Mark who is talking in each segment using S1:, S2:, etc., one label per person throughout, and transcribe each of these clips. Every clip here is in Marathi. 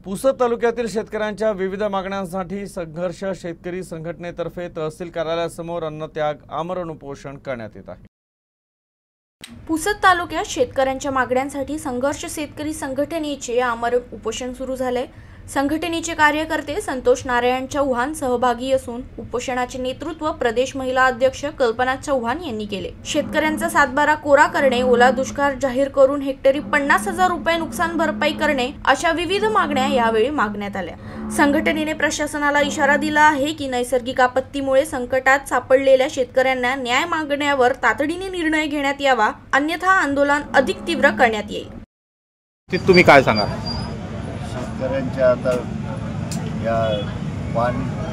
S1: पुसद तालुक्यातील शेतकऱ्यांच्या विविध मागण्यांसाठी संघर्ष शेतकरी संघटनेतर्फे तहसील कार्यालयासमोर अन्नत्याग आमरण उपोषण करण्यात येत आहे।
S2: पुसद तालुक्यात शेतकऱ्यांच्या मागण्यांसाठी संघर्ष शेतकरी संघटनेचे आमरण उपोषण सुरू झाले। संघटनेचे कार्यकर्ते संतोष नारायण चौहान सहभागी असून उपोषणाचे नेतृत्व प्रदेश महिला अध्यक्ष कल्पना चौहान यांनी केले। शेतकऱ्यांचा सातबारा कोरा करणे, ओला दुष्काळ जाहीर करून हेक्टरी 50,000 रुपये नुकसान भरपाई करणे अशा विविध मागण्या यावेळी मागण्यात आल्या। संघटनेने प्रशासनाला इशारा दिला आहे की नैसर्गिक आपत्तीमुळे संकटात सापडलेल्या शेतकऱ्यांना न्याय मागण्यावर तातडीने निर्णय घेण्यात यावा, अन्यथा आंदोलन अधिक तीव्र करण्यात येईल।
S3: तुम्ही काय सांगा?
S4: शेतकऱ्यांच्या आता या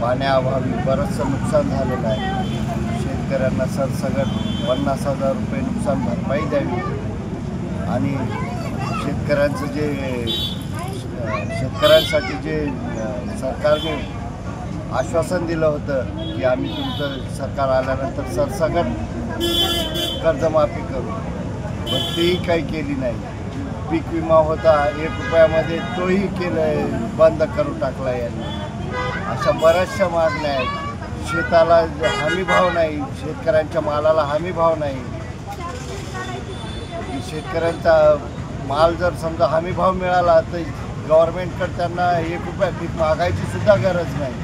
S4: पाण्याअभावी बरंचसं नुकसान झालेलं आहे। शेतकऱ्यांना सरसकट 50,000 रुपये नुकसान भरपाई द्यावी आणि शेतकऱ्यांसाठी जे सरकारने आश्वासन दिलं होतं की आम्ही तुमचं सरकार आल्यानंतर सरसकट कर्जमाफी करू, पण तेही काही केली नाही। पीक विमा होता 1 रुपयामध्ये, तोही बंद करून टाकला यांनी। अशा बऱ्याचशा मागण्या आहेत। शेताला हमी भाव नाही, शेतकऱ्यांच्या मालाला हमी भाव नाही। शेतकऱ्यांचा माल जर समजा हमी भाव मिळाला तर गव्हर्नमेंटकडे त्यांना 1 रुपया पीक मागायची सुद्धा गरज नाही।